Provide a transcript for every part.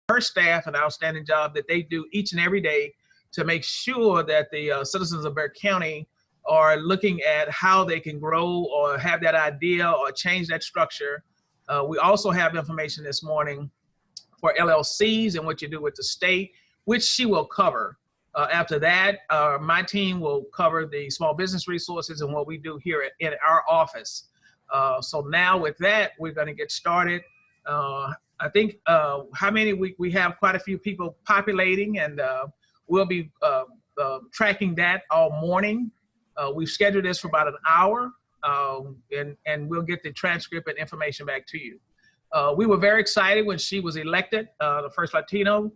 her staff an outstanding job that they do each and every day to make sure that the citizens of Bexar County are looking at how they can grow or have that idea or change that structure. We also have information this morning for LLCs and what you do with the state, which she will cover. After that, my team will cover the small business resources and what we do here in our office. So now with that, we're going to get started. I think how many we have quite a few people populating, and we'll be tracking that all morning. We've scheduled this for about an hour, and we'll get the transcript and information back to you. We were very excited when she was elected, the first Latino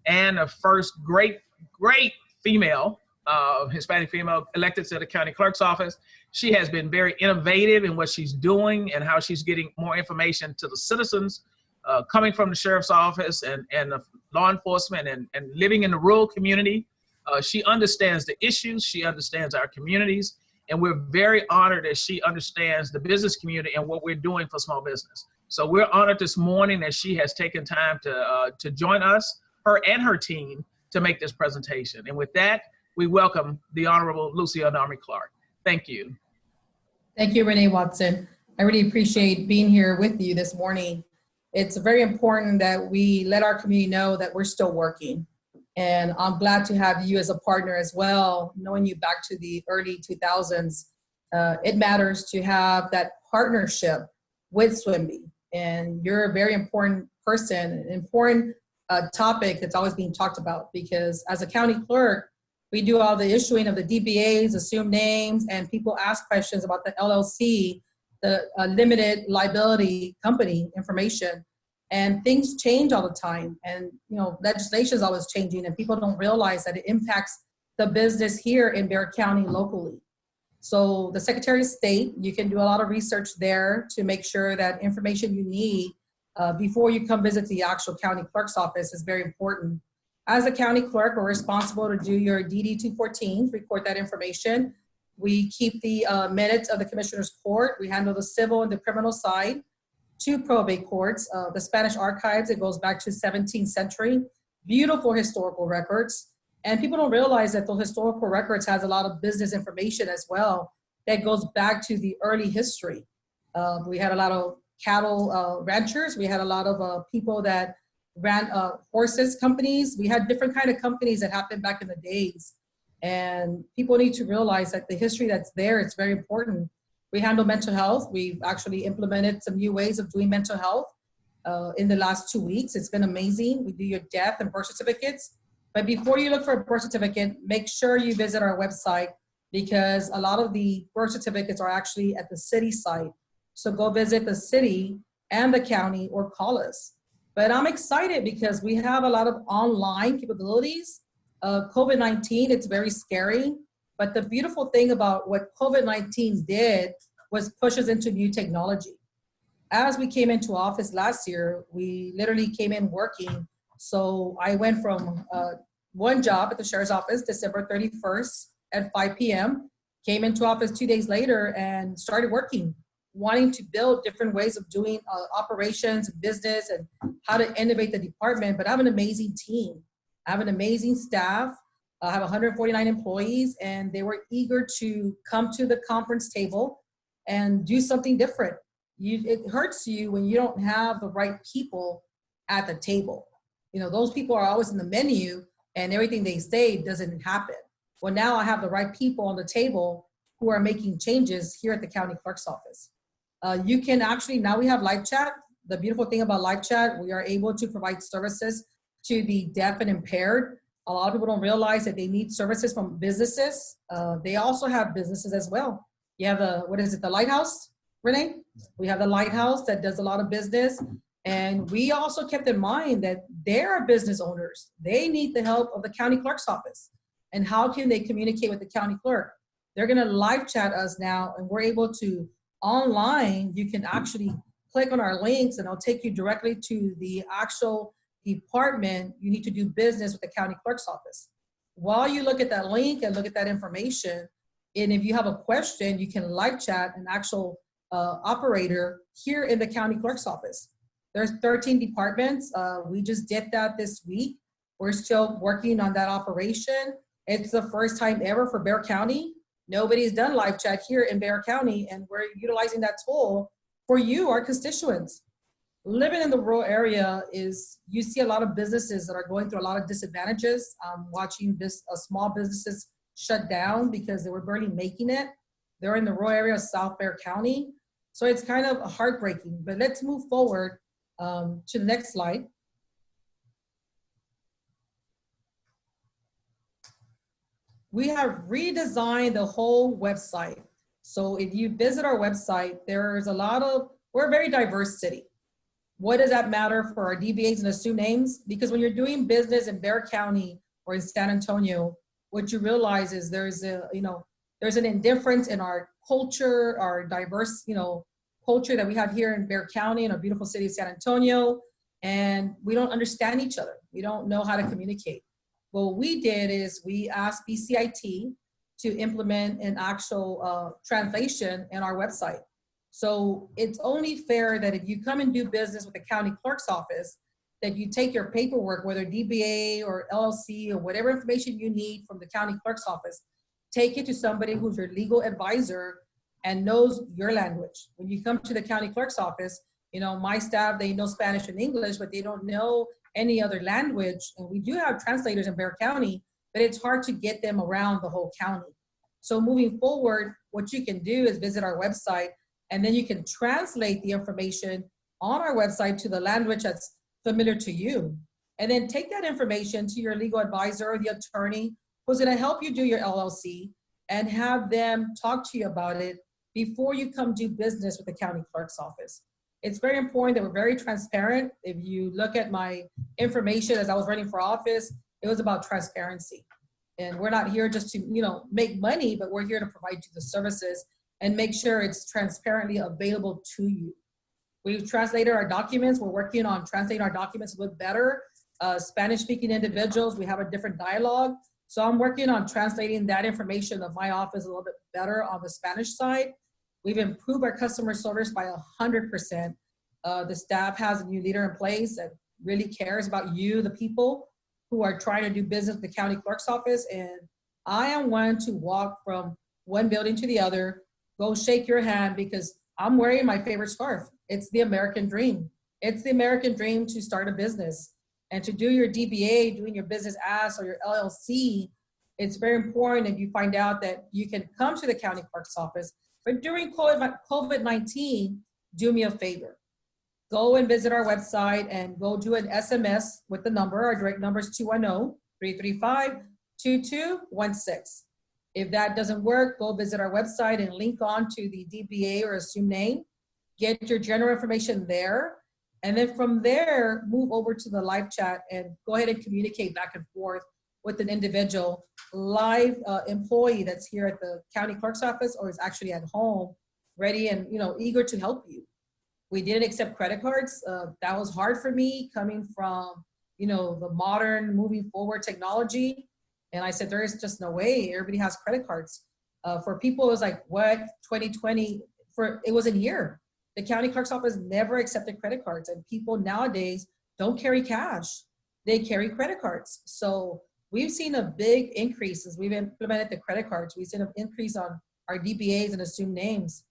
and the first great female, Hispanic female elected to the county clerk's office. She has been very innovative in what she's doing and how she's getting more information to the citizens coming from the sheriff's office and the law enforcement and living in the rural community. She understands the issues, she understands our communities, and we're very honored that she understands the business community and what we're doing for small business. So we're honored this morning that she has taken time to join us, her and her team, to make this presentation. And with that, we welcome the Honorable Lucy Adame-Clark. Thank you. Thank you, Renee Watson. I really appreciate being here with you this morning. It's very important that we let our community know that we're still working. And I'm glad to have you as a partner as well, knowing you back to the early 2000s. It matters to have that partnership with SWIMBY. And you're a very important person, an important topic that's always being talked about, because as a county clerk, we do all the issuing of the DBAs, assumed names, and people ask questions about the LLC, the limited liability company information. And things change all the time. And legislation is always changing, and people don't realize that it impacts the business here in Bexar County locally. So the Secretary of State, you can do a lot of research there to make sure that information you need before you come visit the actual county clerk's office is very important. As a county clerk, we're responsible to do your DD-214, record that information. We keep the minutes of the Commissioner's Court. We handle the civil and the criminal side. 2 probate courts, the Spanish archives, it goes back to 17th century. Beautiful historical records. And people don't realize that the historical records has a lot of business information as well that goes back to the early history. We had a lot of cattle ranchers. We had a lot of people that ran horses companies. We had different kind of companies that happened back in the days. And people need to realize that the history that's there, it's very important. We handle mental health. We've actually implemented some new ways of doing mental health in the last 2 weeks. It's been amazing. We do your death and birth certificates. But before you look for a birth certificate, make sure you visit our website, because a lot of the birth certificates are actually at the city site. So go visit the city and the county or call us. But I'm excited because we have a lot of online capabilities. COVID-19, it's very scary. But the beautiful thing about what COVID-19 did was push us into new technology. As we came into office last year, we literally came in working. So I went from one job at the Sheriff's Office, December 31st at 5 p.m., came into office 2 days later and started working, wanting to build different ways of doing operations, business, and how to innovate the department. But I have an amazing team. I have an amazing staff. I have 149 employees, and they were eager to come to the conference table and do something different. It hurts you when you don't have the right people at the table. Those people are always in the menu, and everything they say doesn't happen. Well, now I have the right people on the table who are making changes here at the county clerk's office. You can actually, now we have live chat. The beautiful thing about live chat, we are able to provide services to the deaf and impaired. A lot of people don't realize that they need services from businesses. They also have businesses as well. You have the Lighthouse, Renee? We have the Lighthouse that does a lot of business. And we also kept in mind that they're business owners. They need the help of the county clerk's office. And how can they communicate with the county clerk? They're gonna live chat us now, and we're able to, online, you can actually click on our links and it'll take you directly to the actual department you need to do business with the county clerk's office. While you look at that link and look at that information, and if you have a question, you can live chat an actual operator here in the county clerk's office. There's 13 departments. We just did that this week. We're still working on that operation. It's the first time ever for Bexar County. Nobody's done live chat here in Bexar County, and we're utilizing that tool for you, our constituents. Living in the rural area is, you see a lot of businesses that are going through a lot of disadvantages. Watching small businesses shut down because they were barely making it. They're in the rural area of South Bexar County. So it's kind of heartbreaking, but let's move forward to the next slide. We have redesigned the whole website. So if you visit our website, there's a lot of, we're a very diverse city. What does that matter for our DBAs and assumed names? Because when you're doing business in Bexar County or in San Antonio, what you realize is there's an indifference in our culture, our diverse, culture that we have here in Bexar County in our beautiful city of San Antonio, and we don't understand each other. We don't know how to communicate. What we did is we asked BCIT to implement an actual translation in our website. So it's only fair that if you come and do business with the county clerk's office, that you take your paperwork, whether DBA or LLC or whatever information you need from the county clerk's office, take it to somebody who's your legal advisor and knows your language. When you come to the county clerk's office, my staff, they know Spanish and English, but they don't know any other language. And we do have translators in Bexar County, but it's hard to get them around the whole county. So moving forward, what you can do is visit our website, and then you can translate the information on our website to the language that's familiar to you. And then take that information to your legal advisor or the attorney who's gonna help you do your LLC, and have them talk to you about it before you come do business with the county clerk's office. It's very important that we're very transparent. If you look at my information as I was running for office, it was about transparency. And we're not here just to make money, but we're here to provide you the services and make sure it's transparently available to you. We've translated our documents. We're working on translating our documents a little better. Spanish-speaking individuals, we have a different dialogue. So I'm working on translating that information of my office a little bit better on the Spanish side. We've improved our customer service by 100%. The staff has a new leader in place that really cares about you, the people who are trying to do business with the county clerk's office. And I am one to walk from one building to the other, go shake your hand, because I'm wearing my favorite scarf. It's the American dream. It's the American dream to start a business and to do your DBA, doing your business as or your LLC. It's very important if you find out that you can come to the county clerk's office. But during COVID-19, do me a favor. Go and visit our website and go do an SMS with the number. Our direct number is 210-335-2216. If that doesn't work, go visit our website and link on to the DBA or assumed name. Get your general information there. And then from there, move over to the live chat and go ahead and communicate back and forth with an individual live employee that's here at the county clerk's office or is actually at home, ready and eager to help you. We didn't accept credit cards. That was hard for me coming from the modern moving forward technology. And I said, there is just no way. Everybody has credit cards. For people, it was like, what, 2020, it wasn't here. The county clerk's office never accepted credit cards, and people nowadays don't carry cash. They carry credit cards. So we've seen a big increase as we've implemented the credit cards. We've seen an increase on our DBAs and assumed names.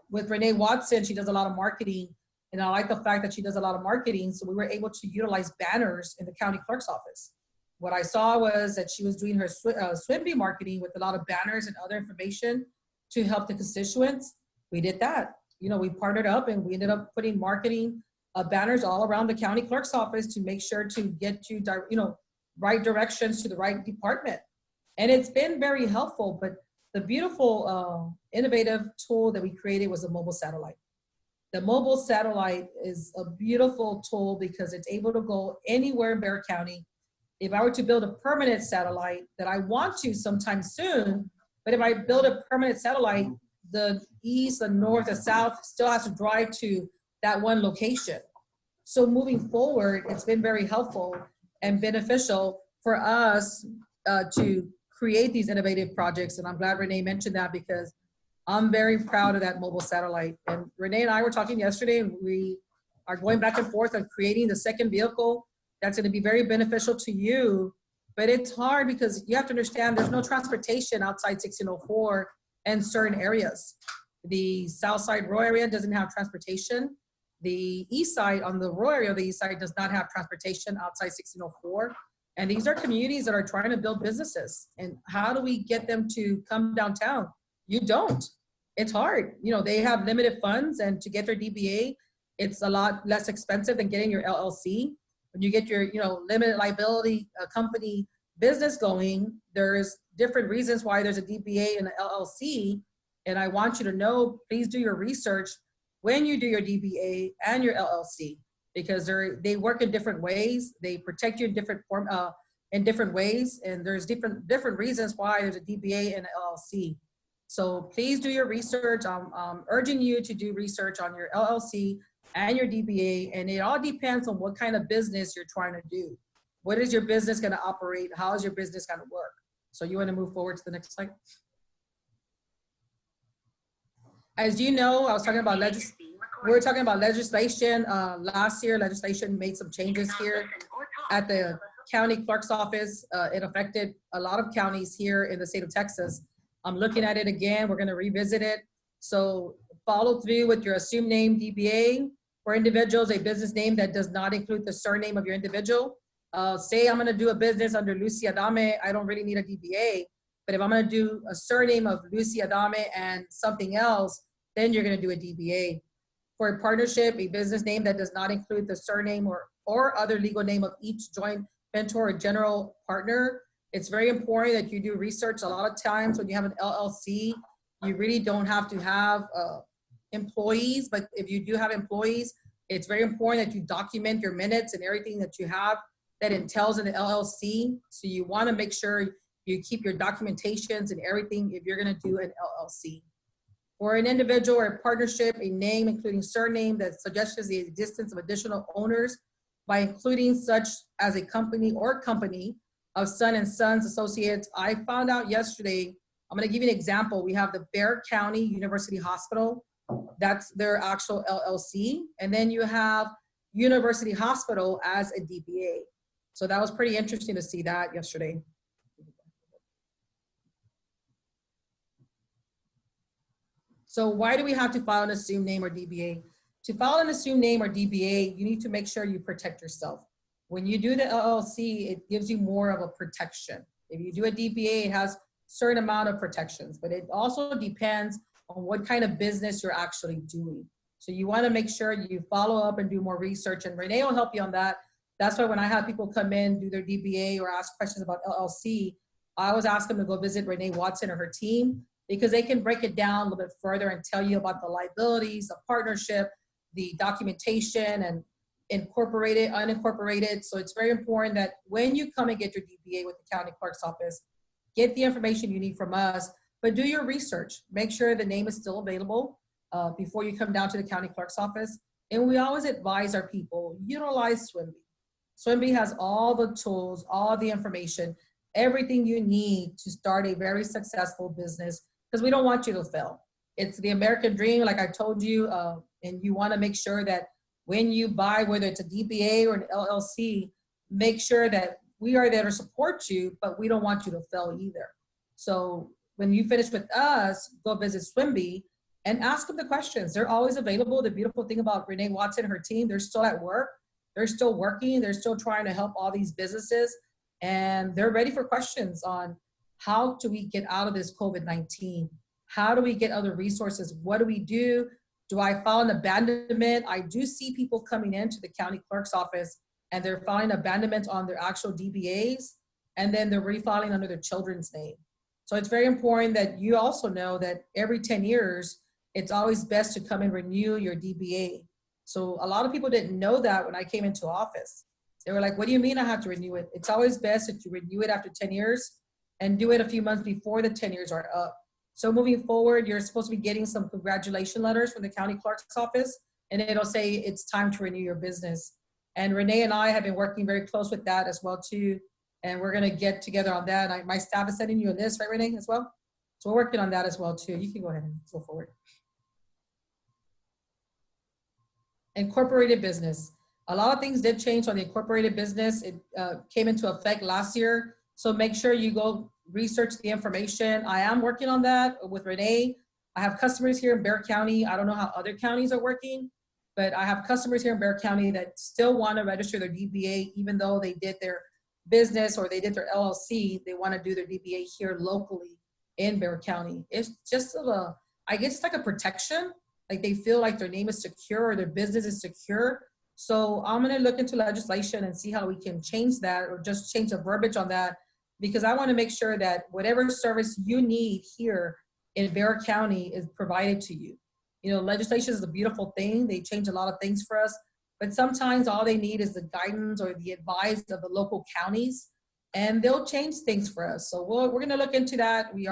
With Renee Watson, she does a lot of marketing, and I like the fact that she does a lot of marketing, so we were able to utilize banners in the county clerk's office. What I saw was that she was doing her swim bee marketing with a lot of banners and other information to help the constituents. We did that. We partnered up and we ended up putting marketing banners all around the county clerk's office to make sure to get you, right directions to the right department. And it's been very helpful, but the beautiful, innovative tool that we created was a mobile satellite. The mobile satellite is a beautiful tool because it's able to go anywhere in Bexar County. If I were to build a permanent satellite that I want to sometime soon, but if I build a permanent satellite, the east, the north, the south still has to drive to that one location. So moving forward, it's been very helpful and beneficial for us to create these innovative projects. And I'm glad Renee mentioned that because I'm very proud of that mobile satellite. And Renee and I were talking yesterday, and we are going back and forth on creating the second vehicle that's going to be very beneficial to you. But it's hard because you have to understand there's no transportation outside 1604 in certain areas. The South Side rural area doesn't have transportation. The East Side, on the rural area of the East Side, does not have transportation outside 1604. And these are communities that are trying to build businesses. And how do we get them to come downtown? You don't. It's hard. You know, they have limited funds, and to get their DBA, it's a lot less expensive than getting your LLC. When you get your, you know, limited liability company business going, there's different reasons why there's a DBA and an LLC. And I want you to know, please do your research when you do your DBA and your LLC, because they work in different ways. They protect you in different ways, and there's different reasons why there's a DBA and an LLC. So please do your research. I'm urging you to do research on your LLC and your DBA, and it all depends on what kind of business you're trying to do. What is your business going to operate? How is your business going to work? So you want to move forward to the next slide? As you know, I was talking about we were talking about legislation. Last year, legislation made some changes here at the county clerk's office. It affected a lot of counties here in the state of Texas. I'm looking at it again. We're going to revisit it. So follow through with your assumed name DBA. For individuals, a business name that does not include the surname of your individual. Say I'm going to do a business under Lucy Adame. I don't really need a DBA. But if I'm going to do a surname of Lucy Adame and something else, then you're going to do a DBA. For a partnership, a business name that does not include the surname or other legal name of each joint venture or general partner, it's very important that you do research. A lot of times when you have an LLC, you really don't have to have employees, but if you do have employees, it's very important that you document your minutes and everything that you have that entails in the LLC. So you want to make sure you keep your documentations and everything if you're going to do an LLC. For an individual or a partnership, a name including surname that suggests the existence of additional owners by including such as a company or company of Son and Sons Associates. I found out yesterday, I'm going to give you an example. We have the Bexar County University Hospital. That's their actual LLC. And then you have University Hospital as a DBA. So that was pretty interesting to see that yesterday. So why do we have to file an assumed name or DBA? To file an assumed name or DBA, you need to make sure you protect yourself. When you do the LLC, it gives you more of a protection. If you do a DBA, it has a certain amount of protections, but it also depends on what kind of business you're actually doing. So you want to make sure you follow up and do more research, and Renee will help you on that. That's why when I have people come in, do their DBA or ask questions about LLC, I always ask them to go visit Renee Watson or her team, because they can break it down a little bit further and tell you about the liabilities, the partnership, the documentation, and incorporated, unincorporated. So it's very important that when you come and get your DBA with the county clerk's office, get the information you need from us, but do your research. Make sure the name is still available before you come down to the county clerk's office. And we always advise our people, utilize SWIMBY. SWIMBY has all the tools, all the information, everything you need to start a very successful business, because we don't want you to fail. It's the American dream, like I told you, and you want to make sure that when you buy, whether it's a DBA or an LLC, make sure that we are there to support you, but we don't want you to fail either. So when you finish with us, go visit SWIMBY and ask them the questions. They're always available. The beautiful thing about Renee Watson and her team, they're still at work. They're still working. They're still trying to help all these businesses. And they're ready for questions on how do we get out of this COVID-19? How do we get other resources? What do we do? Do I file an abandonment? I do see people coming into the county clerk's office and they're filing abandonments on their actual DBAs, and then they're refiling under their children's name. So it's very important that you also know that every 10 years, it's always best to come and renew your DBA. So a lot of people didn't know that when I came into office. They were like, what do you mean I have to renew it? It's always best that you renew it after 10 years and do it a few months before the 10 years are up. So moving forward, you're supposed to be getting some congratulation letters from the county clerk's office, and it'll say it's time to renew your business. And Renee and I have been working very close with that as well too. And we're gonna get together on that. My staff is sending you a list, right, Renee, as well? So we're working on that as well too. You can go ahead and go forward. Incorporated business. A lot of things did change on the incorporated business. It came into effect last year. So make sure you go research the information. I am working on that with Renee. I have customers here in Bexar County. I don't know how other counties are working, but I have customers here in Bexar County that still want to register their DBA, even though they did their business or they did their LLC. They want to do their DBA here locally in Bexar County. It's just I guess it's like a protection. Like they feel like their name is secure or their business is secure. So I'm going to look into legislation and see how we can change that or just change the verbiage on that, because I want to make sure that whatever service you need here in Bexar County is provided to you. You know, legislation is a beautiful thing. They change a lot of things for us, but sometimes all they need is the guidance or the advice of the local counties, and they'll change things for us. So we're going to look into that. We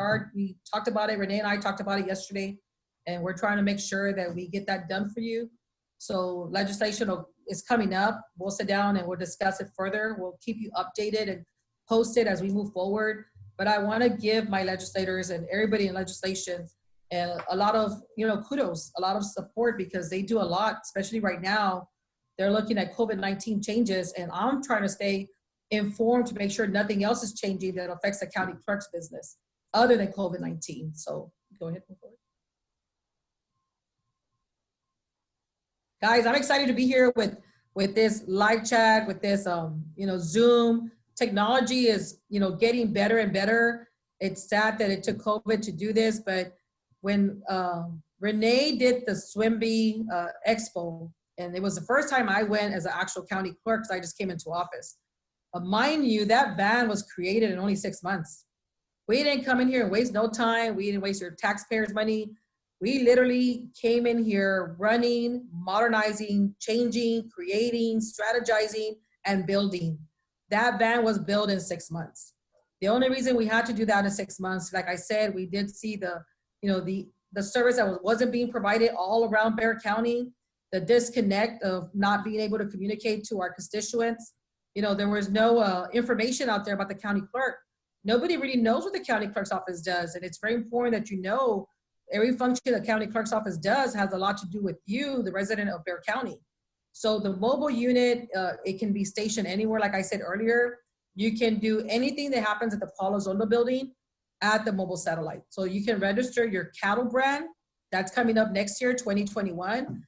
talked about it. Renee and I talked about it yesterday, and we're trying to make sure that we get that done for you. So legislation is coming up. We'll sit down and we'll discuss it further. We'll keep you updated and posted as we move forward. But I want to give my legislators and everybody in legislation and a lot of, kudos, a lot of support, because they do a lot, especially right now. They're looking at COVID-19 changes, and I'm trying to stay informed to make sure nothing else is changing that affects the county clerk's business other than COVID-19. So go ahead, move forward. Guys, I'm excited to be here with this live chat, with this, Zoom. Technology is, getting better and better. It's sad that it took COVID to do this, but when Renee did the Swimby Expo, and it was the first time I went as an actual county clerk because I just came into office. Mind you, that van was created in only 6 months. We didn't come in here and waste no time. We didn't waste your taxpayers' money. We literally came in here running, modernizing, changing, creating, strategizing, and building. That van was built in 6 months. The only reason we had to do that in 6 months, like I said, we did see the service that wasn't being provided all around Bexar County, the disconnect of not being able to communicate to our constituents. There was no information out there about the county clerk. Nobody really knows what the county clerk's office does. And it's very important that every function the county clerk's office does has a lot to do with you, the resident of Bexar County. So the mobile unit, it can be stationed anywhere. Like I said earlier, you can do anything that happens at the Paulo Zondo building at the mobile satellite. So you can register your cattle brand. That's coming up next year, 2021.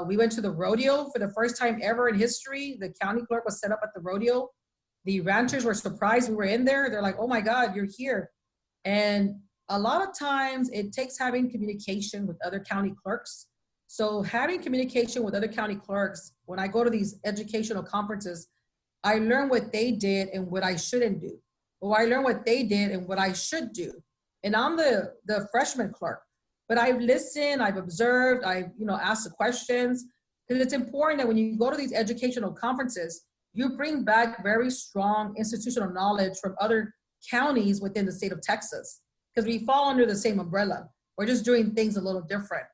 We went to the rodeo for the first time ever in history. The county clerk was set up at the rodeo. The ranchers were surprised we were in there. They're like, oh my God, you're here. And a lot of times it takes having communication with other county clerks. So having communication with other county clerks, when I go to these educational conferences, I learn what they did and what I shouldn't do. Or I learn what they did and what I should do. And I'm the freshman clerk, but I've listened, I've observed, I've asked the questions, because it's important that when you go to these educational conferences, you bring back very strong institutional knowledge from other counties within the state of Texas, because we fall under the same umbrella. We're just doing things a little different.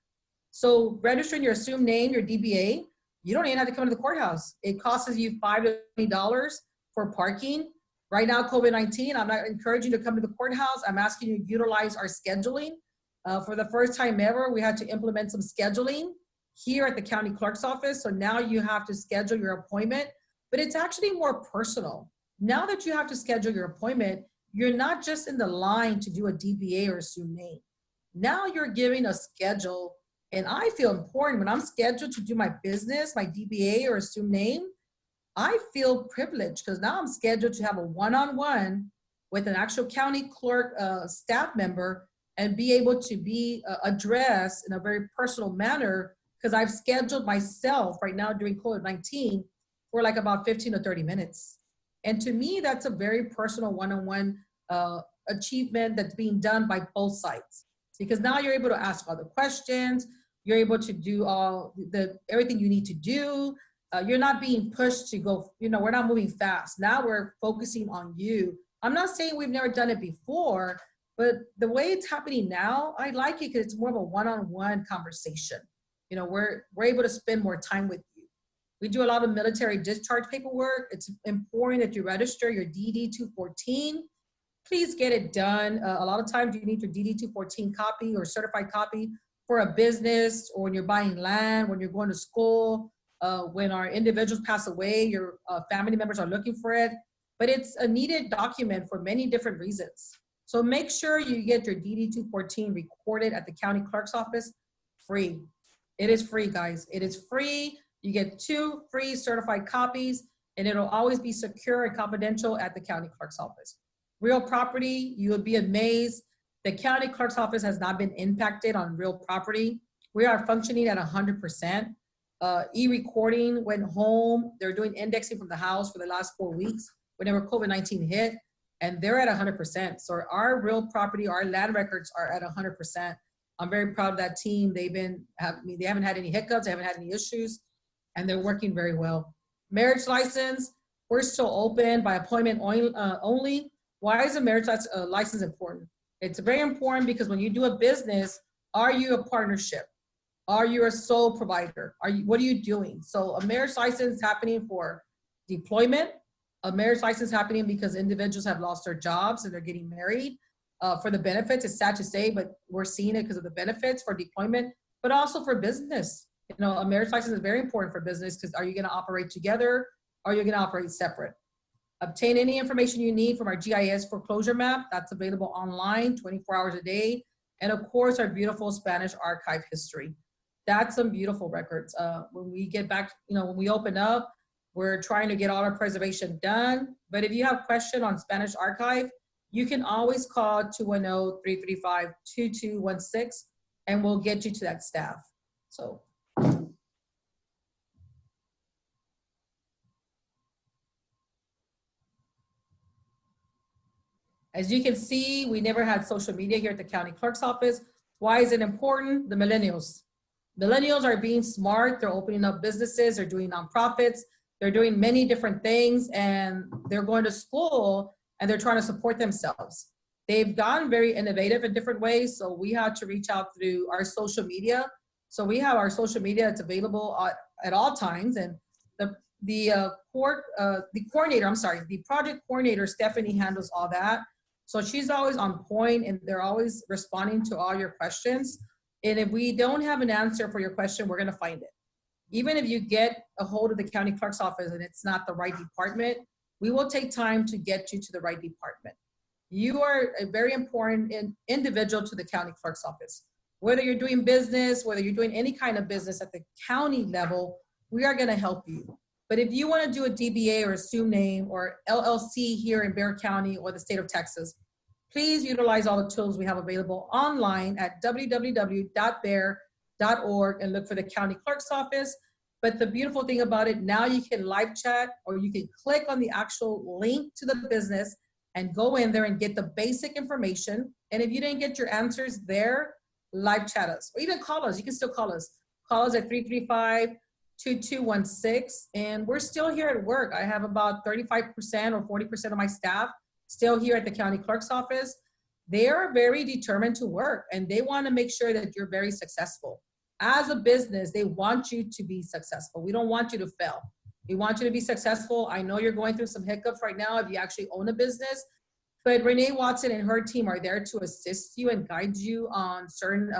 So registering your assumed name, your DBA, you don't even have to come to the courthouse. It costs you $5 to $20 for parking. Right now, COVID-19, I'm not encouraging you to come to the courthouse. I'm asking you to utilize our scheduling. For the first time ever, we had to implement some scheduling here at the county clerk's office. So now you have to schedule your appointment, but it's actually more personal. Now that you have to schedule your appointment, you're not just in the line to do a DBA or assumed name. Now you're giving a schedule, and I feel important when I'm scheduled to do my business, my DBA or assumed name. I feel privileged because now I'm scheduled to have a one-on-one with an actual county clerk staff member and be able to be addressed in a very personal manner, because I've scheduled myself right now during COVID-19 for like about 15 to 30 minutes. And to me, that's a very personal one-on-one achievement that's being done by both sides, because now you're able to ask all the questions, you're able to do everything you need to do. You're not being pushed to go, we're not moving fast. Now we're focusing on you. I'm not saying we've never done it before, but the way it's happening now, I like it because it's more of a one-on-one conversation. We're able to spend more time with you. We do a lot of military discharge paperwork. It's important that you register your DD-214. Please get it done. A lot of times you need your DD-214 copy or certified copy for a business, or when you're buying land, when you're going to school. When our individuals pass away, your family members are looking for it, but it's a needed document for many different reasons. So make sure you get your DD-214 recorded at the county clerk's office free. It is free, guys. It is free. You get 2 free certified copies, and it'll always be secure and confidential at the county clerk's office. Real property, you would be amazed. The county clerk's office has not been impacted on real property. We are functioning at 100%. E-recording went home. They're doing indexing from the house for the last 4 weeks whenever COVID-19 hit, and they're at 100%. So our real property, our land records are at 100%. I'm very proud of that team. They haven't had any hiccups, they haven't had any issues, and they're working very well. Marriage license, we're still open by appointment only. Why is a marriage license important? It's very important because when you do a business, are you a partnership? Are you a sole provider? What are you doing? So a marriage license happening for deployment, a marriage license happening because individuals have lost their jobs and they're getting married. For the benefits, it's sad to say, but we're seeing it because of the benefits for deployment, but also for business. You know, a marriage license is very important for business because are you going to operate together? Or are you going to operate separate? Obtain any information you need from our GIS foreclosure map. That's available online 24 hours a day. And of course, our beautiful Spanish archive history. That's some beautiful records. When we get back, you know, when we open up, we're trying to get all our preservation done. But if you have a question on Spanish archive, you can always call 210-335-2216 and we'll get you to that staff. So. As you can see, we never had social media here at the county clerk's office. Why is it important? The millennials. Millennials are being smart. They're opening up businesses. They're doing nonprofits. They're doing many different things, and they're going to school and they're trying to support themselves. They've gotten very innovative in different ways. So we had to reach out through our social media. So we have our social media that's available at all times. And the project coordinator, Stephanie, handles all that. So she's always on point and they're always responding to all your questions. And if we don't have an answer for your question, we're gonna find it. Even if you get a hold of the county clerk's office and it's not the right department, we will take time to get you to the right department. You are a very important individual to the county clerk's office. Whether you're doing business, whether you're doing any kind of business at the county level, we are gonna help you. But if you want to do a DBA or assume name or LLC here in Bexar County or the state of Texas, please utilize all the tools we have available online at www.bear.org and look for the county clerk's office. But the beautiful thing about it, now you can live chat or you can click on the actual link to the business and go in there and get the basic information. And if you didn't get your answers there, live chat us or even call us. You can still call us. Call us at 335-2216, and we're still here at work. I have about 35% or 40% of my staff still here at the county clerk's office. They are very determined to work and they want to make sure that you're very successful. As a business, they want you to be successful. We don't want you to fail. We want you to be successful. I know you're going through some hiccups right now if you actually own a business, but Renee Watson and her team are there to assist you and guide you on certain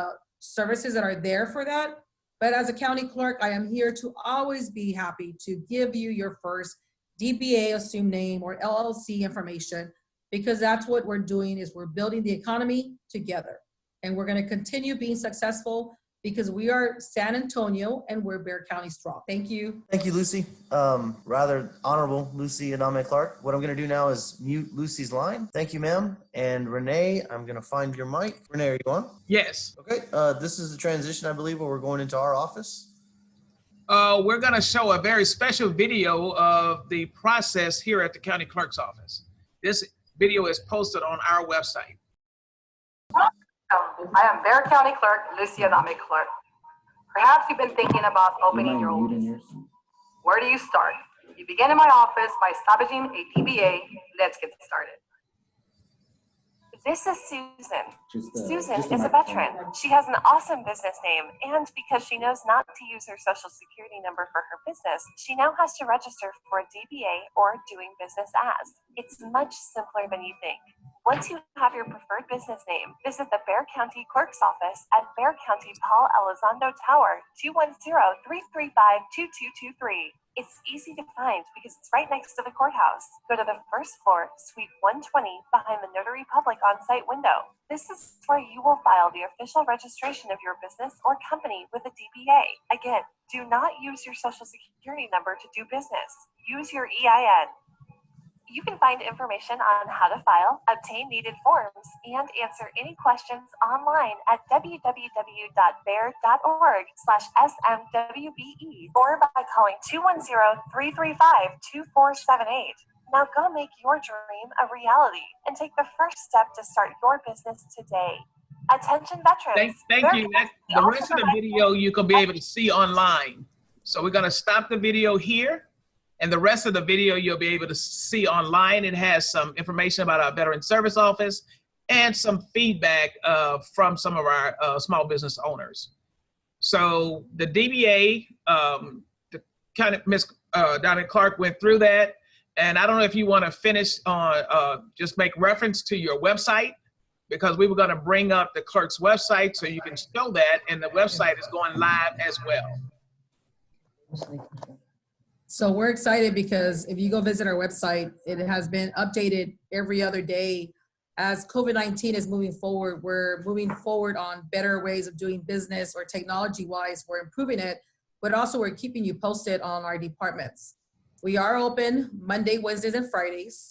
services that are there for that. But as a county clerk, I am here to always be happy to give you your first DBA, assume name, or LLC information, because that's what we're doing is we're building the economy together. And we're gonna continue being successful because we are San Antonio and we're Bexar County strong. Thank you. Thank you, Lucy. Rather honorable Lucy Adame-Clark. What I'm going to do now is mute Lucy's line. Thank you, ma'am. And Renee, I'm going to find your mic. Renee, are you on? Yes. Okay. This is the transition, I believe, where we're going into our office. We're going to show a very special video of the process here at the county clerk's office. This video is posted on our website. I am Bexar County Clerk Lucy Adame-Clark. Perhaps you've been thinking about opening your own business. Where do you start? You begin in my office by establishing a DBA. Let's get started. This is Susan. Susan is a veteran. She has an awesome business name, and because she knows not to use her social security number for her business, she now has to register for a DBA or doing business as. It's much simpler than you think. Once you have your preferred business name, visit the Bexar County Clerk's office at Bexar County Paul Elizondo Tower, 210-335-2223. It's easy to find because it's right next to the courthouse. Go to the first floor, suite 120, behind the Notary Public on-site window. This is where you will file the official registration of your business or company with a DBA. Again, do not use your social security number to do business. Use your EIN. You can find information on how to file, obtain needed forms, and answer any questions online at www.bear.org/smwbe or by calling 210-335-2478. Now go make your dream a reality and take the first step to start your business today. Attention veterans. Thank you. The rest of the video you can be able to see online. So we're going to stop the video here. And the rest of the video you'll be able to see online. It has some information about our Veteran Service Office and some feedback from some of our small business owners. So the DBA, the kind of Ms. Adame-Clark went through that. And I don't know if you want to finish on, just make reference to your website, because we were going to bring up the clerk's website so you can show that, and the website is going live as well. So we're excited because if you go visit our website, it has been updated every other day. As COVID-19 is moving forward, we're moving forward on better ways of doing business, or technology-wise, we're improving it, but also we're keeping you posted on our departments. We are open Monday, Wednesdays, and Fridays.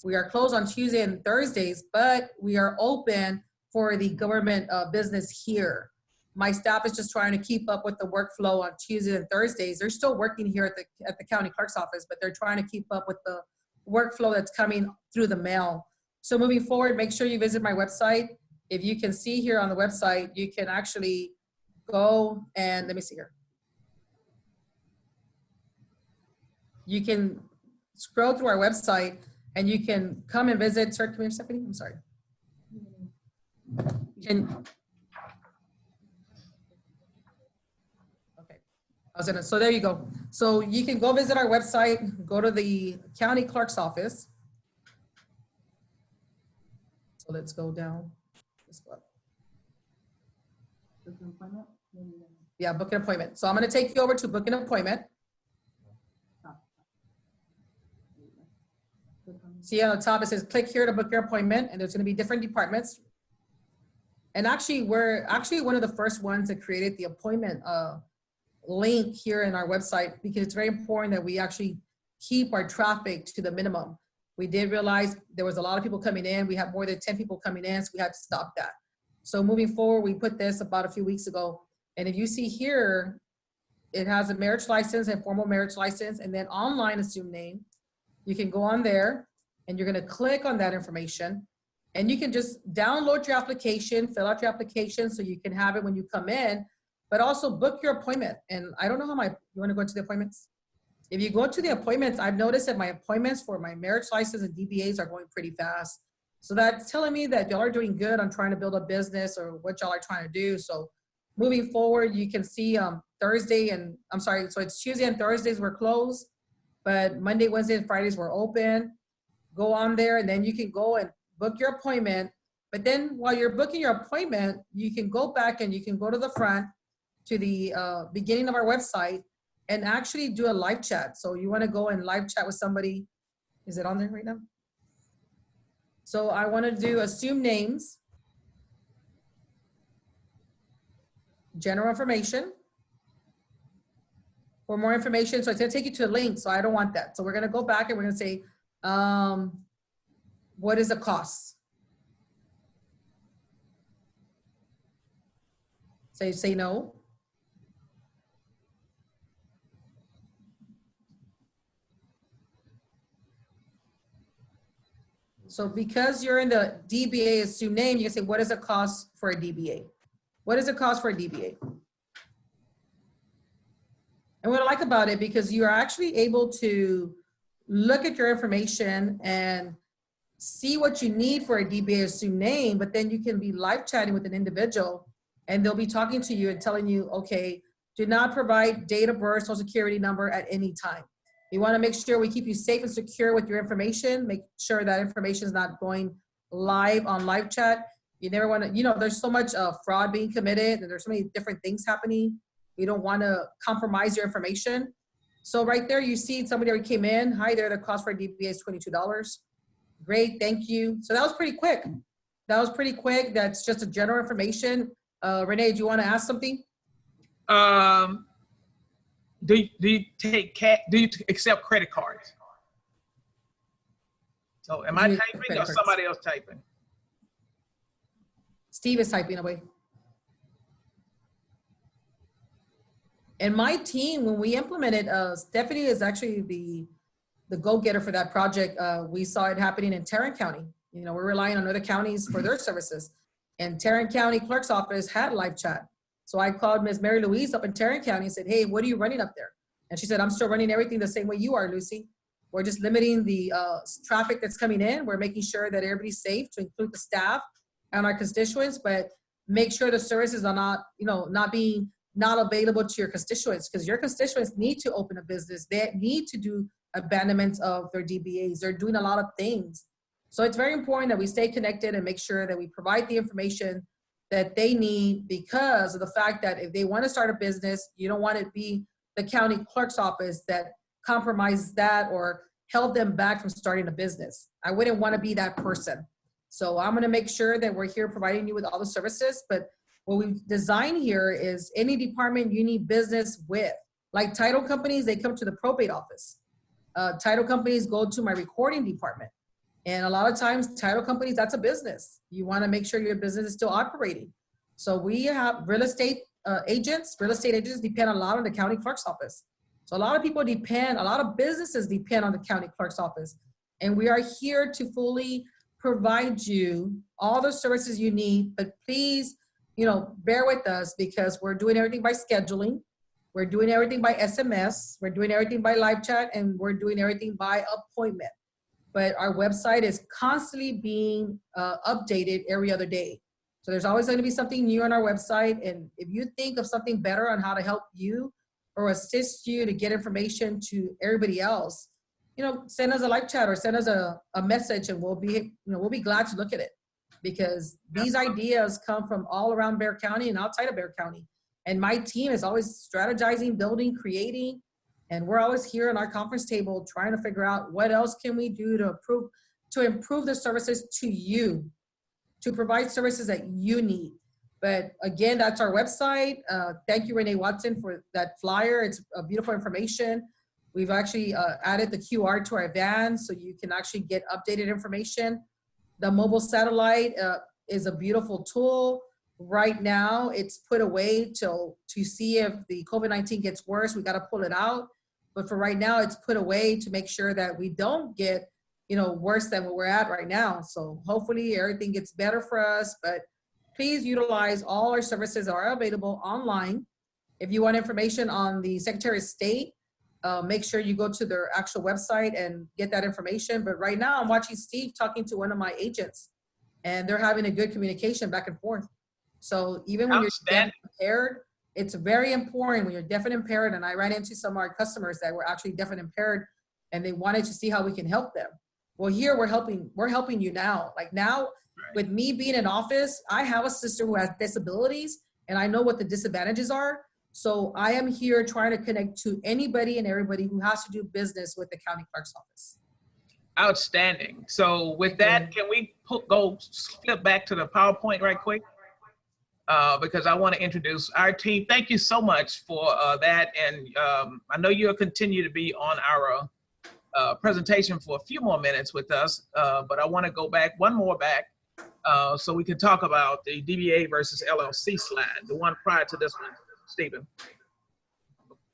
We are closed on Tuesday and Thursdays, but we are open for the government business here. My staff is just trying to keep up with the workflow on Tuesdays and Thursdays. They're still working here at the county clerk's office, but they're trying to keep up with the workflow that's coming through the mail. So moving forward, make sure you visit my website. If you can see here on the website, you can actually go and, let me see here. You can scroll through our website and you can come and visit. Sir, come here, Stephanie, I'm sorry. So there you go. So you can go visit our website, go to the county clerk's office. So let's go down. Let's go up. Book an appointment? Yeah, book an appointment. So I'm going to take you over to book an appointment. See on the top, it says click here to book your appointment, and there's going to be different departments. And actually, we're one of the first ones that created the appointment link here in our website, because it's very important that we actually keep our traffic to the minimum. We did realize there was a lot of people coming in. We have more than 10 people coming in, so we had to stop that. So moving forward, we put this about a few weeks ago. And if you see here, it has a marriage license and formal marriage license, and then online assumed name. You can go on there and you're going to click on that information, and you can just download your application, fill out your application so you can have it when you come in, but also book your appointment. And I don't know how you want to go to the appointments? If you go to the appointments, I've noticed that my appointments for my marriage license and DBAs are going pretty fast. So that's telling me that y'all are doing good on trying to build a business or what y'all are trying to do. So moving forward, you can see so it's Tuesday and Thursdays we're closed, but Monday, Wednesday, and Fridays we're open. Go on there and then you can go and book your appointment. But then while you're booking your appointment, you can go back and you can go to the front to the beginning of our website and actually do a live chat. So you want to go and live chat with somebody. Is it on there right now? So I want to do assume names, general information. For more information, so it's going to take you to a link, so I don't want that. So we're going to go back and we're going to say, what is the cost? Say no. So because you're in the DBA assume name, you can say, what is the cost for a DBA? What is the cost for a DBA? And what I like about it, because you are actually able to look at your information and see what you need for a DBA assume name, but then you can be live chatting with an individual and they'll be talking to you and telling you, okay, do not provide date of birth, social security number at any time. You want to make sure we keep you safe and secure with your information, make sure that information is not going live on live chat. You never want to, you know, there's so much fraud being committed and there's so many different things happening. You don't want to compromise your information. So right there, you see somebody already came in. Hi there, the cost for a DBA is $22. Great, thank you. So that was pretty quick. That's just a general information. Renee, do you want to ask something? Do you take cash? Do you accept credit cards? So am I typing or somebody else typing? Steve is typing away. And my team, when we implemented, Stephanie is actually the go-getter for that project. We saw it happening in Tarrant County. You know, we're relying on other counties for their services. And Tarrant County Clerk's office had live chat. So I called Ms. Mary Louise up in Tarrant County and said, hey, what are you running up there? And she said, I'm still running everything the same way you are, Lucy. We're just limiting the traffic that's coming in. We're making sure that everybody's safe, to include the staff and our constituents, but make sure the services are not, you know, not available to your constituents, because your constituents need to open a business. They need to do abandonments of their DBAs. They're doing a lot of things. So it's very important that we stay connected and make sure that we provide the information that they need, because of the fact that if they want to start a business, you don't want it to be the county clerk's office that compromises that or held them back from starting a business. I wouldn't want to be that person. So I'm going to make sure that we're here providing you with all the services. But what we've designed here is any department you need business with, like title companies, they come to the probate office. Title companies go to my recording department. And a lot of times title companies, that's a business. You want to make sure your business is still operating. So we have real estate agents. Real estate agents depend a lot on the county clerk's office. So a lot of people depend, a lot of businesses depend on the county clerk's office. And we are here to fully provide you all the services you need, but please, you know, bear with us, because we're doing everything by scheduling. We're doing everything by SMS. We're doing everything by live chat, and we're doing everything by appointment. But our website is constantly being updated every other day. So there's always going to be something new on our website. And if you think of something better on how to help you or assist you to get information to everybody else, you know, send us a live chat or send us a message, and we'll be glad to look at it, because these ideas come from all around Bexar County and outside of Bexar County. And my team is always strategizing, building, creating, and we're always here on our conference table trying to figure out what else can we do to improve the services to you, to provide services that you need. But again, that's our website. Thank you, Renee Watson, for that flyer. It's a beautiful information. We've actually added the QR to our van so you can actually get updated information. The mobile satellite is a beautiful tool. Right now, it's put away to see if the COVID-19 gets worse. We got to pull it out. But for right now, it's put away to make sure that we don't get, you know, worse than what we're at right now. So hopefully everything gets better for us. But please utilize all our services are available online. If you want information on the Secretary of State, make sure you go to their actual website and get that information. But right now, I'm watching Steve talking to one of my agents, and they're having a good communication back and forth. So even when you're deaf and impaired, it's very important when you're deaf and impaired. And I ran into some of our customers that were actually deaf and impaired, and they wanted to see how we can help them. Well, here we're helping you now. Like now, with me being in office, I have a sister who has disabilities, and I know what the disadvantages are. So I am here trying to connect to anybody and everybody who has to do business with the county clerk's office. Outstanding. So with that, can we flip back to the PowerPoint right quick? Because I want to introduce our team. Thank you so much for that. And I know you'll continue to be on our presentation for a few more minutes with us, but I want to go back one more so we can talk about the DBA versus LLC slide, the one prior to this one, Stephen.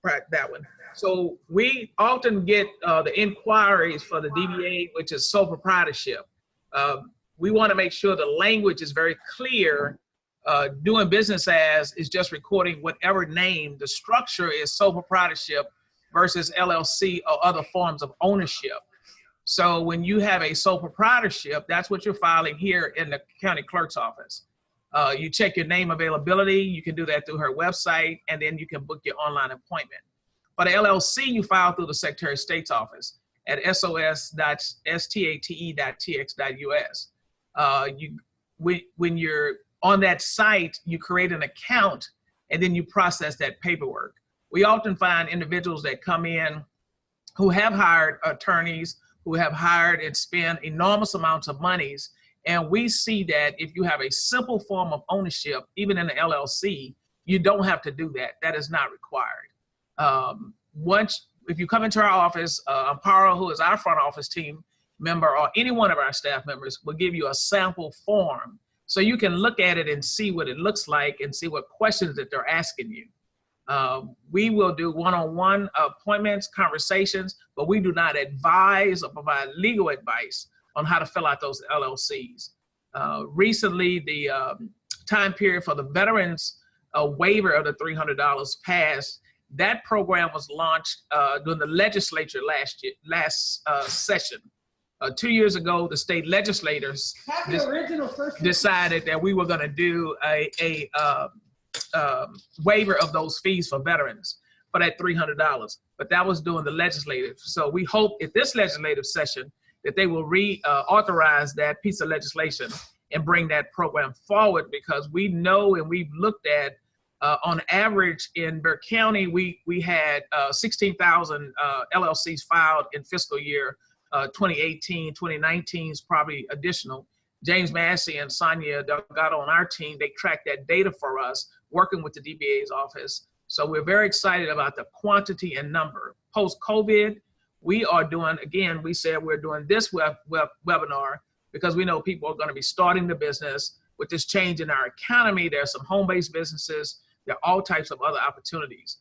That one. So we often get the inquiries for the DBA, which is sole proprietorship. We want to make sure the language is very clear. Doing business as is just recording whatever name. The structure is sole proprietorship versus LLC or other forms of ownership. So when you have a sole proprietorship, that's what you're filing here in the county clerk's office. You check your name availability. You can do that through her website, and then you can book your online appointment. For the LLC, you file through the Secretary of State's office at sos.state.tx.us. When you're on that site, you create an account and then you process that paperwork. We often find individuals that come in who have hired attorneys, who have hired and spent enormous amounts of monies. And we see that if you have a simple form of ownership, even in the LLC, you don't have to do that. That is not required. If you come into our office, Amparo, who is our front office team member, or any one of our staff members will give you a sample form so you can look at it and see what it looks like and see what questions that they're asking you. We will do one-on-one appointments, conversations, but we do not advise or provide legal advice on how to fill out those LLCs. Recently, the time period for the veterans waiver of the $300 passed. That program was launched during the legislature last session. 2 years ago, the state legislators decided that we were going to do a waiver of those fees for veterans for that $300. But that was during the legislative. So we hope at this legislative session that they will reauthorize that piece of legislation and bring that program forward, because we know and we've looked at on average in Bexar County, we had 16,000 LLCs filed in fiscal year 2018. 2019 is probably additional. James Massey and Sonia Delgado on our team, they track that data for us, working with the DBA's office. So we're very excited about the quantity and number. Post-COVID, we are doing, again, we said we're doing this webinar because we know people are going to be starting the business. With this change in our economy, there are some home-based businesses. There are all types of other opportunities.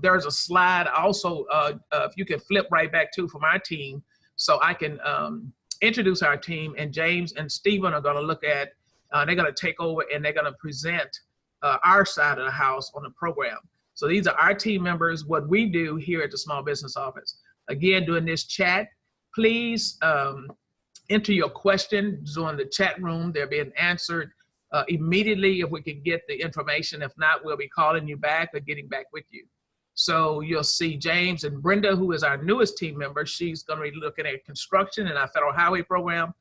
There's a slide also, if you can flip right back to from our team, so I can introduce our team, and James and Stephen are going to look at, they're going to take over and they're going to present our side of the house on the program. So these are our team members, what we do here at the Small Business Office. Again, during this chat, please enter your question during the chat room. They're being answered immediately if we can get the information. If not, we'll be calling you back or getting back with you. So you'll see James and Brenda, who is our newest team member. She's going to be looking at construction in our federal highway program.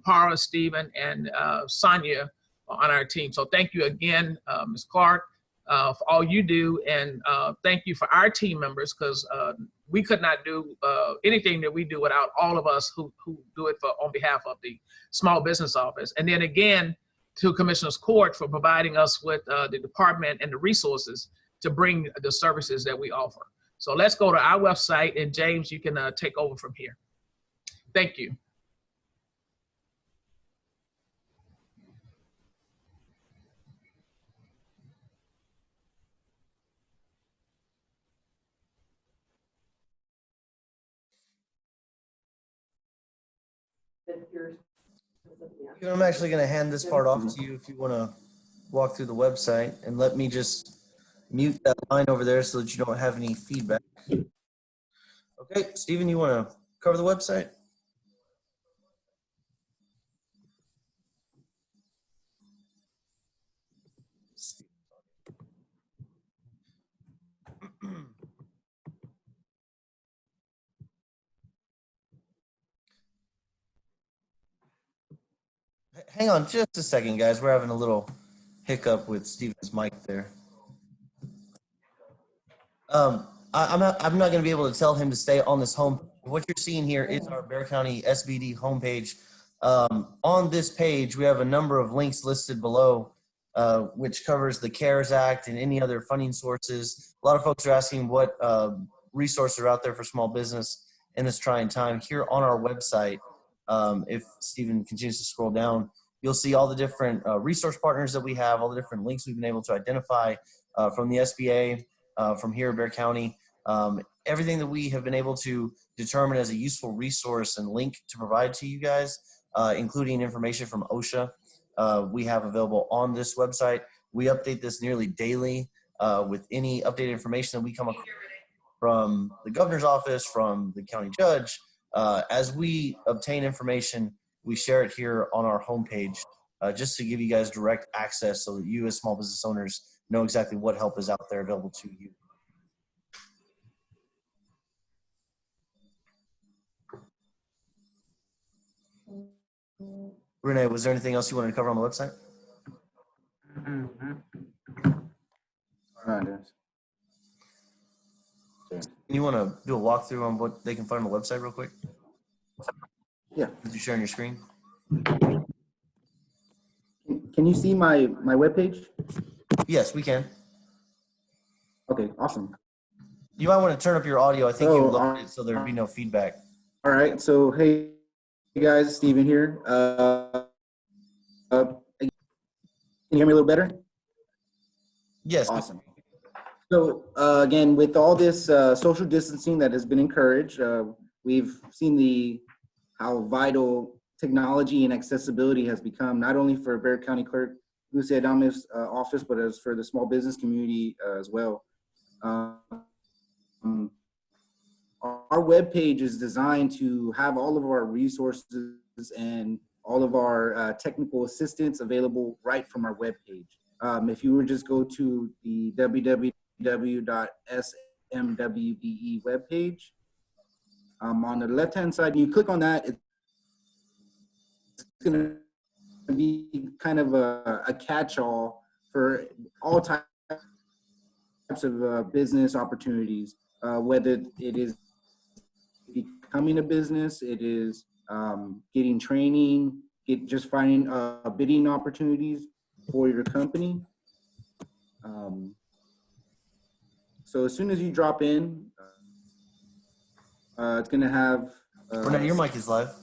Para, Stephen, and Sonia on our team. So thank you again, Ms. Clark, for all you do. And thank you for our team members, because we could not do anything that we do without all of us who do it on behalf of the Small Business Office. And then again, to Commissioner's Court for providing us with the department and the resources to bring the services that we offer. So let's go to our website, and James, you can take over from here. Thank you. I'm actually going to hand this part off to you if you want to walk through the website, and let me just mute that line over there so that you don't have any feedback. Okay, Stephen, you want to cover the website? Hang on just a second, guys. We're having a little hiccup with Stephen's mic there. I'm not going to be able to tell him to stay on this home. What you're seeing here is our Bexar County SBD homepage. On this page, we have a number of links listed below, which covers the CARES Act and any other funding sources. A lot of folks are asking what resources are out there for small business in this trying time. Here on our website, if Stephen continues to scroll down, you'll see all the different resource partners that we have, all the different links we've been able to identify from the SBA, from here at Bexar County. Everything that we have been able to determine as a useful resource and link to provide to you guys, including information from OSHA, we have available on this website. We update this nearly daily with any updated information that we come across from the governor's office, from the county judge. As we obtain information, we share it here on our homepage just to give you guys direct access so that you as small business owners know exactly what help is out there available to you. Renee, was there anything else you wanted to cover on the website? You want to do a walkthrough on what they can find on the website real quick? Yeah. Did you share on your screen? Can you see my webpage? Yes, we can. Okay, awesome. You might want to turn up your audio. I think you So, lowered it so there'd be no feedback. All right. So, hey guys, Steven here. Can you hear me a little better? Yes. Awesome. So again, with all this social distancing that has been encouraged, we've seen how vital technology and accessibility has become, not only for Bexar County Clerk Lucy Adame's office, but as for the small business community as well. Our webpage is designed to have all of our resources and all of our technical assistance available right from our webpage. If you would just go to the www.smwbe webpage, on the left-hand side, you click on that, it's going to be kind of a catch-all for all types of business opportunities, whether it is becoming a business, it is getting training, just finding bidding opportunities for your company. So as soon as you drop in, it's going to have Renee, your mic is live.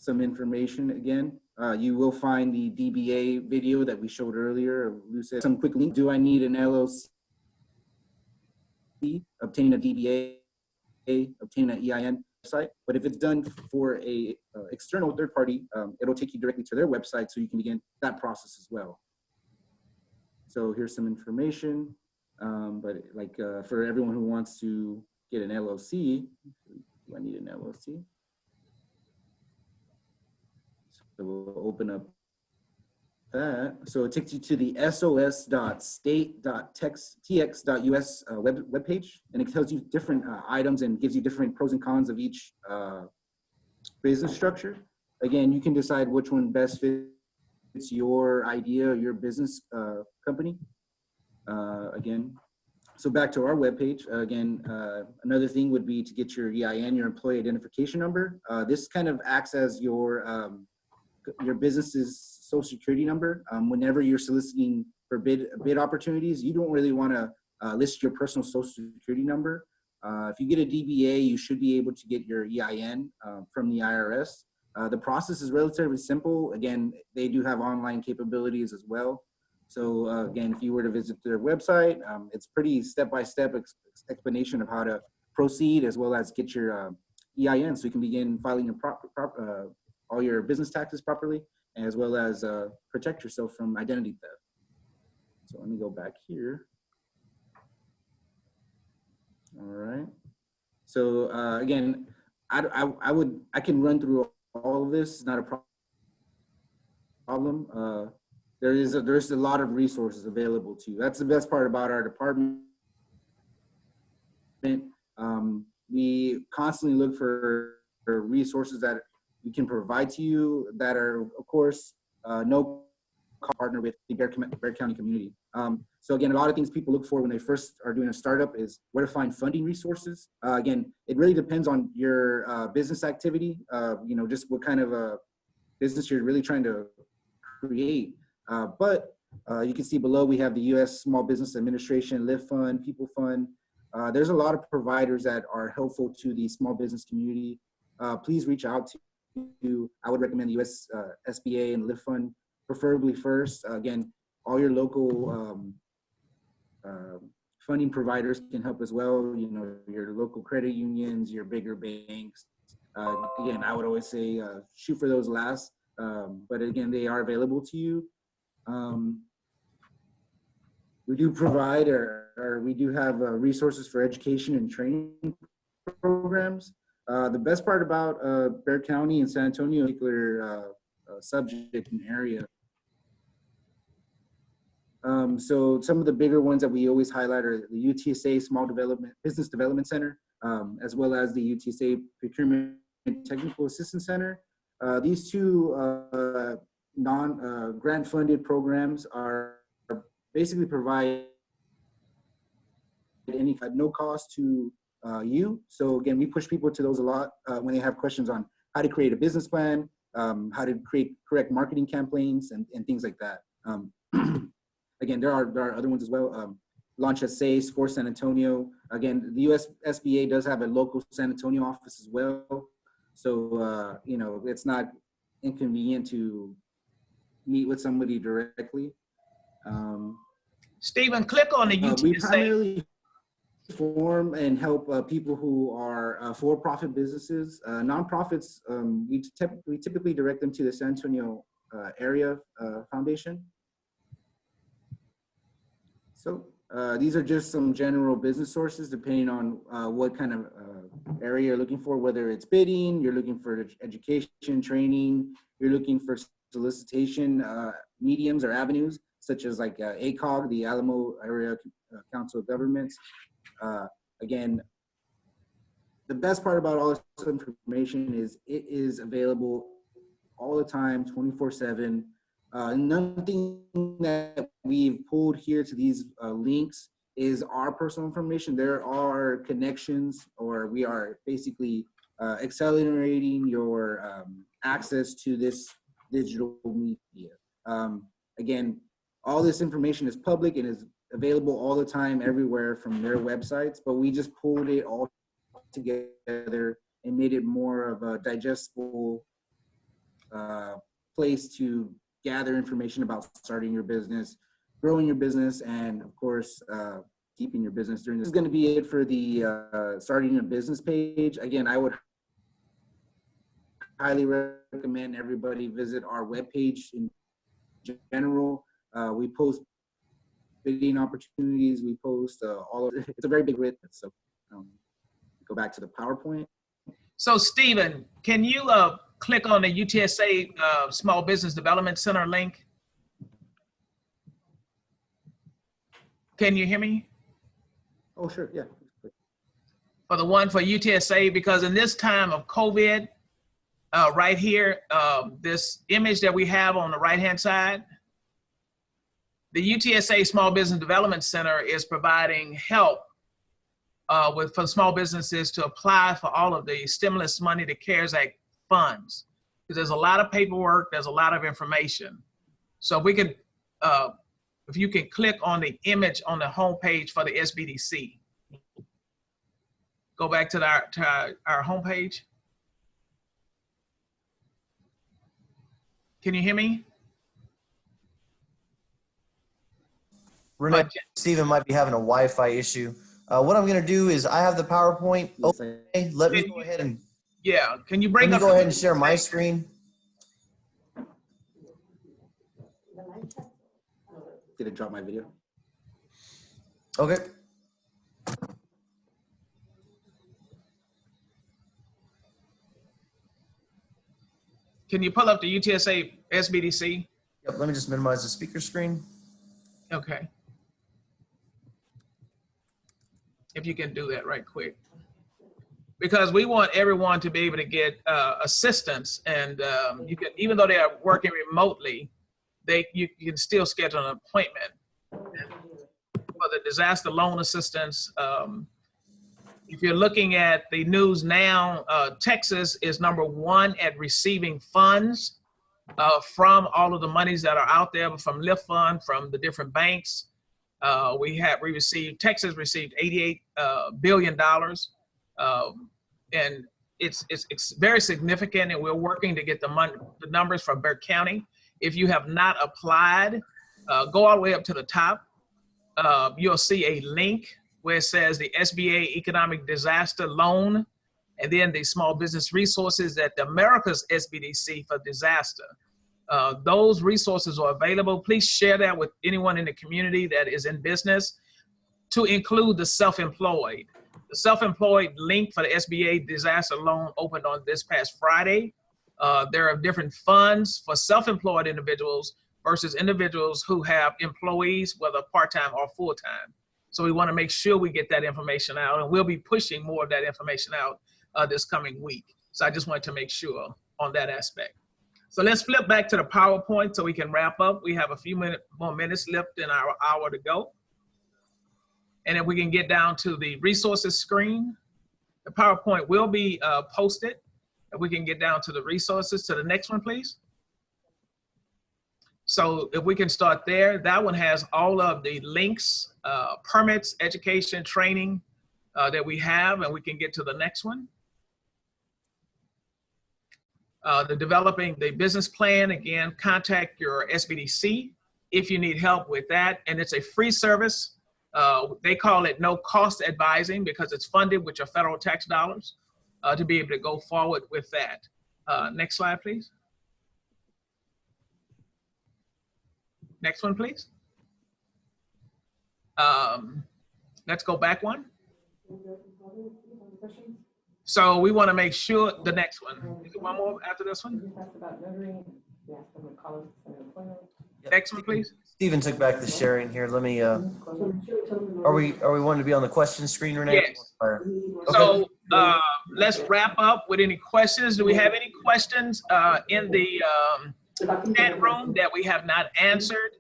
some information again. You will find the DBA video that we showed earlier. Lou said some quick link. Do I need an LLC? Obtaining a DBA, obtaining an EIN site. But if it's done for a external third party, it'll take you directly to their website so you can begin that process as well. So here's some information. But like for everyone who wants to get an LLC, do I need an LLC? So we'll open up that. So it takes you to the sos.state.tx.us webpage, and it tells you different items and gives you different pros and cons of each business structure. Again, you can decide which one best fits your idea, your business company. Again, so back to our webpage. Again, another thing would be to get your EIN, your employee identification number. This kind of acts as your business's social security number. Whenever you're soliciting for bid opportunities, you don't really want to list your personal social security number. If you get a DBA, you should be able to get your EIN from the IRS. The process is relatively simple. Again, they do have online capabilities as well. So again, if you were to visit their website, it's pretty step-by-step explanation of how to proceed, as well as get your EIN, so you can begin filing your all your business taxes properly, as well as protect yourself from identity theft. So let me go back here. All right. So again, I can run through all of this. It's not a problem. There's a lot of resources available to you. That's the best part about our department. We constantly look for resources that we can provide to you that are, of course, no partner with the Bexar County community. So again, a lot of things people look for when they first are doing a startup is where to find funding resources. Again, it really depends on your business activity, just what kind of a business you're really trying to create. But you can see below we have the U.S. Small Business Administration, Lift Fund, People Fund. There's a lot of providers that are helpful to the small business community. Please reach out to, I would recommend the U.S. SBA and Lift Fund, preferably first. Again, all your local funding providers can help as well. Your local credit unions, your bigger banks. Again, I would always say shoot for those last, but again, they are available to you. We do provide, or we do have resources for education and training programs. The best part about Bexar County and San Antonio, particular subject and area. So some of the bigger ones that we always highlight are the UTSA Business Development Center, as well as the UTSA Procurement and Technical Assistance Center. These two grant funded programs are basically provide any no cost to you. So again, we push people to those a lot when they have questions on how to create a business plan, how to create correct marketing campaigns, and things like that. Again, there are other ones as well. Launch SA, Score San Antonio. Again, the US SBA does have a local San Antonio office as well. So, you know, it's not inconvenient to meet with somebody directly. Stephen, click on the UTSA. We primarily form and help people who are for-profit businesses. Nonprofits, we typically direct them to the San Antonio area foundation. So these are just some general business sources depending on what kind of area you're looking for, whether it's bidding, you're looking for education, training, you're looking for solicitation mediums or avenues, such as like ACOG, the Alamo Area Council of Governments. Again, the best part about all this information is it is available all the time, 24/7. Nothing that we've pulled here to these links is our personal information. There are connections, or we are basically accelerating your access to this digital media. Again, all this information is public and is available all the time, everywhere from their websites, but we just pulled it all together and made it more of a digestible place to gather information about starting your business, growing your business, and of course, keeping your business during this. This is going to be it for the starting a business page. Again, I would highly recommend everybody visit our webpage in general. We post bidding opportunities. We post all of it. It's a very big list. So go back to the PowerPoint. So Stephen, can you click on the UTSA Small Business Development Center link? Can you hear me? Oh, sure, yeah. For the one for UTSA, because in this time of COVID, right here, this image that we have on the right-hand side, the UTSA Small Business Development Center is providing help for small businesses to apply for all of the stimulus money, the CARES Act funds. Because there's a lot of paperwork, there's a lot of information. So we can, if you can click on the image on the homepage for the SBDC. Go back to our homepage. Can you hear me? Renee, Stephen might be having a Wi-Fi issue. What I'm going to do is I have the PowerPoint. Okay, let me go ahead and can you bring let up? me go ahead and share my screen. Did it drop my video? Okay. Can you pull up the UTSA SBDC? Yep, let me just minimize the speaker screen. Okay. If you can do that right quick. Because we want everyone to be able to get assistance, and you can, even though they are working remotely, you can still schedule an appointment for the disaster loan assistance. If you're looking at the news now, Texas is texas at receiving funds from all of the monies that are out there, from LIFT Fund, from the different banks. Texas received $88 billion. And it's very significant, and we're working to get the numbers from Bexar County. If you have not applied, go all the way up to the top. You'll see a link where it says the SBA Economic Disaster Loan, and then the Small Business Resources at the America's SBDC for disaster. Those resources are available. Please share that with anyone in the community that is in business, to include the self-employed. The self-employed link for the SBA disaster loan opened on this past Friday. There are different funds for self-employed individuals versus individuals who have employees, whether part-time or full-time. So we want to make sure we get that information out, and we'll be pushing more of that information out this coming week. So I just wanted to make sure. on that aspect. So let's flip back to the PowerPoint so we can wrap up. We have a few more minutes left in our hour to go. And if we can get down to the resources screen, the PowerPoint will be posted. If we can get down to the resources, to the next one, please. So if we can start there, that one has all of the links, permits, education, training that we have, and we can get to the next one. The developing the business plan, again, contact your SBDC if you need help with that. And it's a free service. They call it no cost advising because it's funded with your federal tax dollars to be able to go forward with that. Next slide, please. Next one, please. Let's go back one. So we want to make sure the next one. Is there one more after this one? Next one, please. Steven took back the sharing here. Let me, are we wanting to be on the question screen, Renee? Yes. Okay. So let's wrap up with any questions. Do we have any questions in the chat room that we have not answered?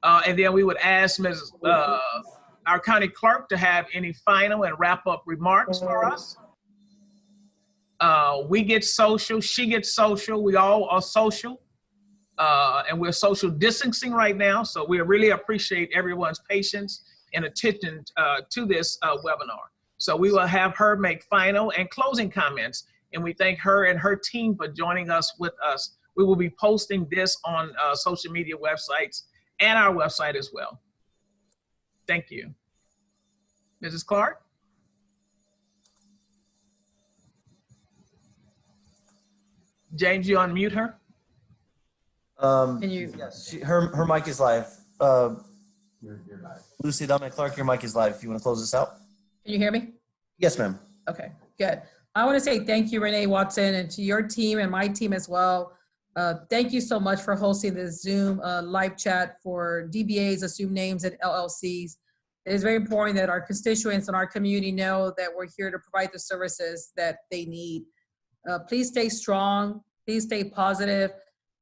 And then we would ask Ms. Our county clerk to have any final and wrap up remarks for us. We get social, she gets social, we all are social. And we're social distancing right now. So we really appreciate everyone's patience and attention to this webinar. So we will have her make final and closing comments. And we thank her and her team for joining us with us. We will be posting this on social media websites and our website as well. Thank you. Mrs. Clark? James, you unmute her? Can you? Yes, her mic is live. You're live. Lucy Adame-Clark, your mic is live. If you want to close this out. Can you hear me? Yes, ma'am. Okay, good. I want to say thank you, Renee Watson, and to your team and my team as well. Thank you so much for hosting this Zoom live chat for DBAs, assumed names, and LLCs. It is very important that our constituents and our community know that we're here to provide the services that they need. Please stay strong, please stay positive,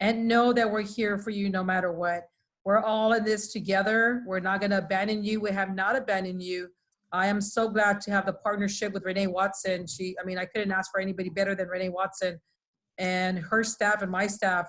and know that we're here for you no matter what. We're all in this together. We're not gonna abandon you. We have not abandoned you. I am so glad to have the partnership with Renee Watson. I couldn't ask for anybody better than Renee Watson. And her staff and my staff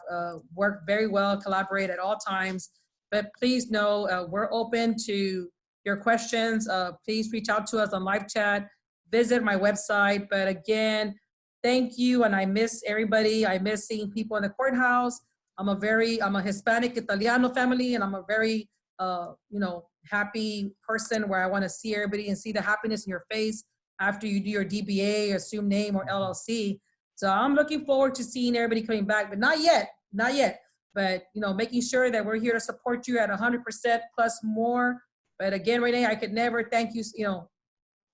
work very well, collaborate at all times. But please know we're open to your questions. Please reach out to us on live chat, visit my website. But again, thank you, and I miss everybody. I miss seeing people in the courthouse. I'm a Hispanic Italiano family, and I'm a very, happy person where I want to see everybody and see the happiness in your face after you do your DBA, assumed name, or LLC. So I'm looking forward to seeing everybody coming back, but not yet. But, making sure that we're here to support you at 100% plus more. But again, Renee, I could never thank you,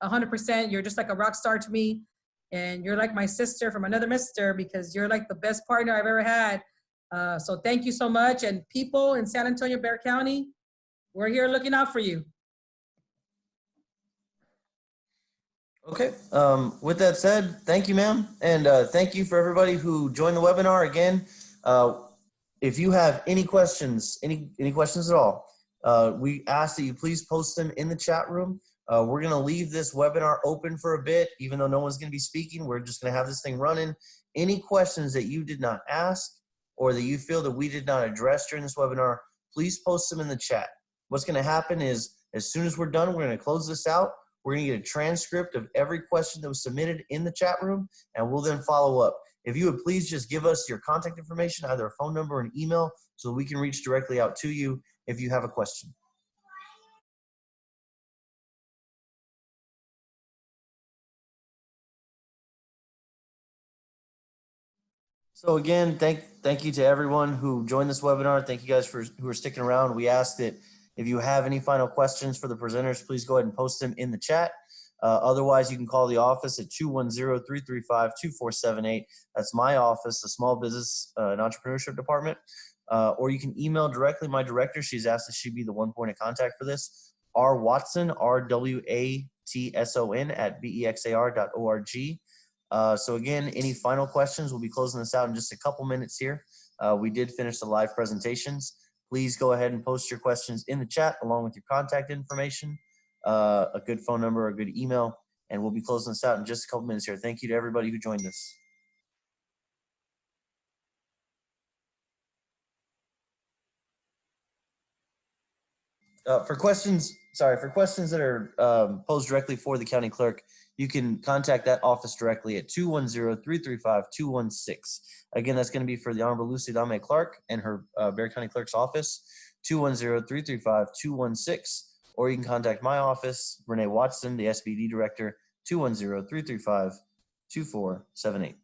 100%. You're just like a rock star to me. And you're like my sister from another mister because you're like the best partner I've ever had. So thank you so much. And people in San Antonio, Bexar County, we're here looking out for you. Okay, with that said, thank you, ma'am. And thank you for everybody who joined the webinar. Again, if you have any questions, any questions at all, we ask that you please post them in the chat room. We're gonna leave this webinar open for a bit, even though no one's gonna be speaking. We're just gonna have this thing running. Any questions that you did not ask or that you feel that we did not address during this webinar, please post them in the chat. What's gonna happen is, as soon as we're done, we're gonna close this out. We're gonna get a transcript of every question that was submitted in the chat room, and we'll then follow up. If you would please just give us your contact information, either a phone number or an email, so we can reach directly out to you if you have a question. So again, thank you to everyone who joined this webinar. Thank you guys who are sticking around. We ask that if you have any final questions for the presenters, please go ahead and post them in the chat. Otherwise, you can call the office at 210-335-2478. That's my office, the Small Business and Entrepreneurship Department. Or you can email directly my director. She's asked that she be the one point of contact for this. rwatson, RWATSON @bexar.org. So again, any final questions? We'll be closing this out in just a couple minutes here. We did finish the live presentations. Please go ahead and post your questions in the chat along with your contact information, a good phone number, a good email, and we'll be closing this out in just a couple minutes here. Thank you to everybody who joined us. For questions that are posed directly for the county clerk, you can contact that office directly at 210-335-216. Again, that's going to be for the Honorable Lucy Adame-Clark and her Bexar County Clerk's office, 210-335-216. Or you can contact my office, Renee Watson, the SBD Director, 210-335-2478.